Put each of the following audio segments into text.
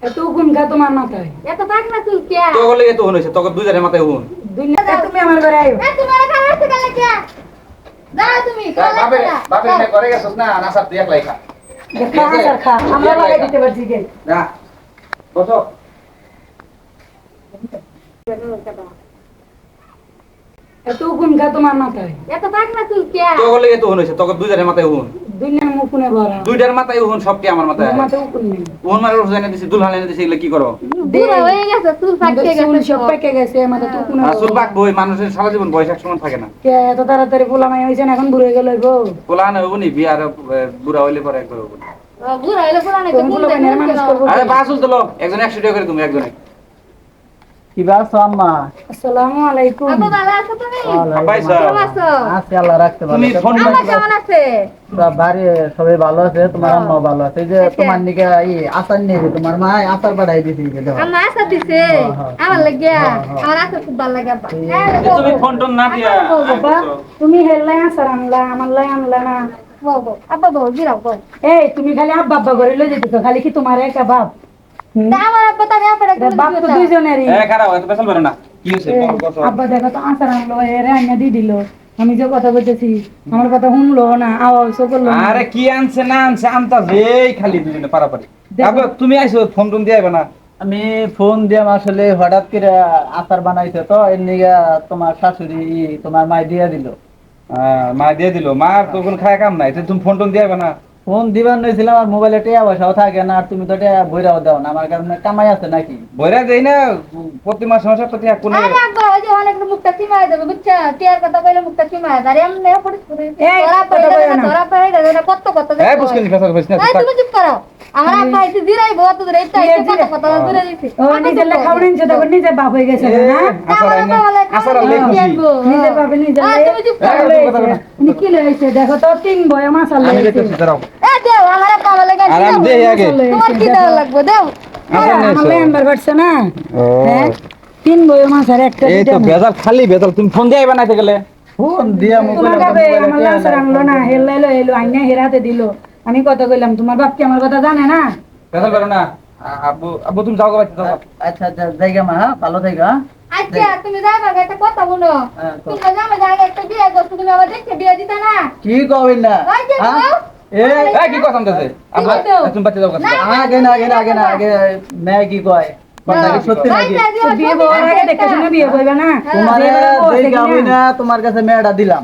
এত গুণ খা তোমার মাথায় এত পাক না তুই কে তো বলে এত হইছে তোকে দুই জারের মাথায় হুন দুনিয়া তুমি আমার ঘরে আইও এ তোমার খাওয়া আছে কালে কে যাও তুমি বাপে বাপে নে করে গেছস না না সব তুই একলাই খা দেখা আর খা আমরা লাগাই দিতে পারছি কে না বসো এত গুণ খা তোমার মাথায় এত পাক না তুই কে তো বলে এত হইছে তোকে দুই জারের মাথায় হুন দুনিয়ার মুখনে ভরা দুইটার মাথায় হুন সবটি আমার মাথায় মাথায় উকুন নেই হুন মারে উঠে এনে দিছি দুলহান এনে দিছি এগুলা কি করো বুড়ো হয়ে গেছে তুই ফাটকে চুল গেছে সব পেকে গেছে মাথা তো উকুনে আসল বাক বই মানুষের সারা জীবন বয়স এক সমান থাকে না কে এত তাড়াতাড়ি পোলা মাই হইছে না এখন বুড়ো হয়ে গেল গো পোলা না হবনি বিয়ার বুড়া হইলে পরে একবার হবো বুড়ো হইলে পুরা না তুমি পোলা মাইনের মানুষ করবো আরে বাসুল তোলো একজন 100 টাকা করে তুমি একজনে কি বাস আম্মা আসসালামু আলাইকুম আব্বা ভালো আছো তুমি ভাই কেমন আছো আছি আল্লাহ রাখতে ভালো তুমি ফোন আম্মা কেমন আছে বাড়ি সবাই ভালো আছে তোমার আম্মা ভালো আছে এই যে তোমার নিকে এই আচার নিয়ে তোমার মা আচার পাঠাই দিছি দেখো আম্মা আশা দিছে আমার লাগিয়া আমার আশা খুব ভালো লাগে আব্বা তুমি ফোন টোন না দিয়া বাবা তুমি হেললাই আসার আনলা আমার লাই আনলা না বউ আব্বা বউ জিরাও বউ এই তুমি খালি আব্বা আব্বা করে লই যেতেছো খালি কি তোমার একা বাপ আমার আব্বা তারে আপনারা বাপ তো দুইজনেরই এ খারাপ এত পেছাল বেরো না কি হইছে বল আব্বা দেখো তো আসার আনলো এরে আইনা দি দিল আমি যে কথা বলতেছি আমার কথা শুনলো না আওয়াজও করলো না আরে কি আনছে না আনছে আনতাছ এই খালি দুজনে পারাপারি আবে তুমি আইছো ফোন টোন দিয়ে আইবা না আমি ফোন দিলাম আসলে হঠাৎ করে আচার বানাইছে তো এর নিকে তোমার শাশুড়ি তোমার মা দিয়া দিল মা দিয়ে দিল মার তো কোন খায় কাম নাই তো তুমি ফোন টোন দিয়ে আইবা না ফোন দিবার নইছিলাম আর মোবাইলে টিয়া পয়সাও থাকে না আর তুমি তো টিয়া বইরাও দাও না আমার কারণে কামাই আছে নাকি বইরা দেই না প্রতি মাসে মাসে তো টিয়া কোন আরে আব্বা ওই যে অনেক মুখটা চিমায় দেবে বুঝছা টিয়ার কথা কইলে মুখটা চিমায় আরে এমনি পরিস্থিতি এই, তোরা কথা কইও পড়ে না। তোরা পড়ে গেছে না কত কত এই বুঝকেন ফেসাল কইছ না এই তুমি চুপ করো আমার আব্বা এসে দিরাই বহুত দূরে কত কত দূরে দিছি ও নিজের লেখা উড়িনছে তখন নিজের বাপ হয়ে গেছে না আসার আলে খুশি নিজের বাপে নিজের তুমি চুপ করো কি লইছে দেখো তো তিন বয় মাছ আমি আলে দেখতেছি দাঁড়াও এ দেও আমার আব্বা বলে গেছে আর আমি দেই আগে তোমার কি দেওয়া লাগবে দেও আসার আমার নেছো লেনবার বাড়ছে না ও হ্যাঁ তিন বয় মাছ আর একটা এই তো বেজাল খালি বেজাল তুমি ফোন দিয়ে আইবা না তো গেলে ফোন দিয়া তোমার মোবাইলে বাপে আমার লাঞ্চার আনলো না হেলাইলো এলো আইনা হেরাতে দিল আমি কথা কইলাম তোমার বাপ কি আমার কথা জানে না ফেসাল বেরো না আব্বু আব্বু তুমি যাও গো বাচ্চা যাও আচ্ছা আচ্ছা জায়গা মা হ্যাঁ? ভালো থাকো হ্যাঁ? আচ্ছা তুমি যাইবা একটা কথা বলো হ্যাঁ, তুমি জামা জায়গা একটা বিয়ে করছো তুমি আবার দেখে বিয়ে দিতা না কি কবেন না ওই যে হ্যাঁ? বউ, এই এই কি কথা আমতাছে আব্বা কি কইছো? তুমি বাচ্চা যাও কথা আগে না আগে না আগে না আগে মেয়ে কি কয় কথা কি সত্যি নাকি বিয়ে বউর আগে দেখে শুনে বিয়ে করবে না তোমার যে যেই বউ আছে আমি কিনা? না তোমার কাছে মেয়েটা দিলাম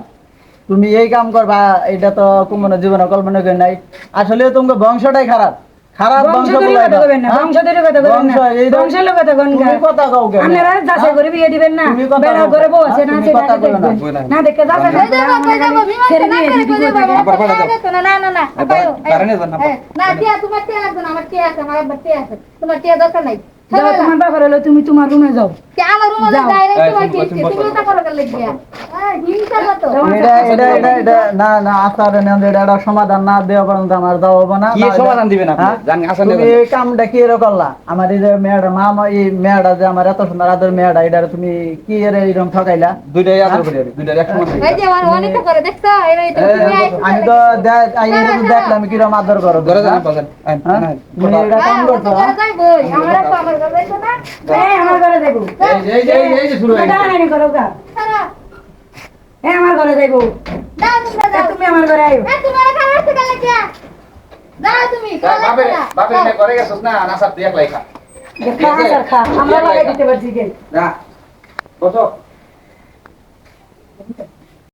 তুমি এই কাম করবা এটা তো কোনো জীবনে কল্পনা করি নাই আসলে তোমার বংশটাই খারাপ খারাপ বংশ বংশধরের বলে কথা কইবেন না, বংশধরের কথা কইবেন না। বংশের কথা কন তুমি কথা কও কেন আপনারা যাচাই করে বিয়ে দিবেন না তুমি কথা বেড়া কও। করে বউ আছে না তুমি আছে কথা না কইবে না। দেখবেন। না দেখে যাচাই কই যাবো কই যাবো বিমান ছেড়ে না দিয়ে করে দিদি কই যাবো কই আবার পাঠা দাও। না না না না আবার কারণে জানা না টিয়া তোমার টিয়া লাগবে না আমার টিয়া আছে আমার আব্বার টিয়া আছে তোমার টিয়া দরকার নাই যাও তোমার বাবার হলো তুমি তোমার রুমে যাও কে আমার রুমে যাও। ডাইরেক্ট এই, তোমার তুমি কি বসো, তুমি ওটা করো গেলে গিয়া হিংসা কত এটা না না আসার এটা সমাধান না দেওয়া পর্যন্ত আমার দেওয়া হবে না কি সমাধান দিবেন আপনি হ্যাঁ? জানি আসা তুমি নেবেন এই কামটা কি এরকম করলা আমার এই যে মেয়েটা মা এই মেয়েটা যে আমার এত সুন্দর আদর মেয়েটা এটা তুমি কি এর এইরকম ঠকাইলা দুইটাই আদর করি আমি দুইটাই একসঙ্গে এই যে আমার অনেক করে দেখছো এই তো তুমি আমি তো এরকম দেখলাম কিরকম আদর করো ধরে যান পাবেন হ্যাঁ? তুমি এটা কাম করছো হ্যাঁ? আমার আব্বা আমার ঘরে যাইতো না এই আমার ঘরে যাইবো এই যে শুরু হয়ে গেছে দাঁড়ানি করো গা সারা এই আমার ঘরে যাইবো দাও তুমি দাও তুমি আমার ঘরে আইও এ তোমার খাওয়া আছে কালে কি দাও তুমি বাপে বাপে নে করে গেছস না না সব তুই একলাই খা দেখা আর খা আমরা লাগাই দিতে পারছি কে না বসো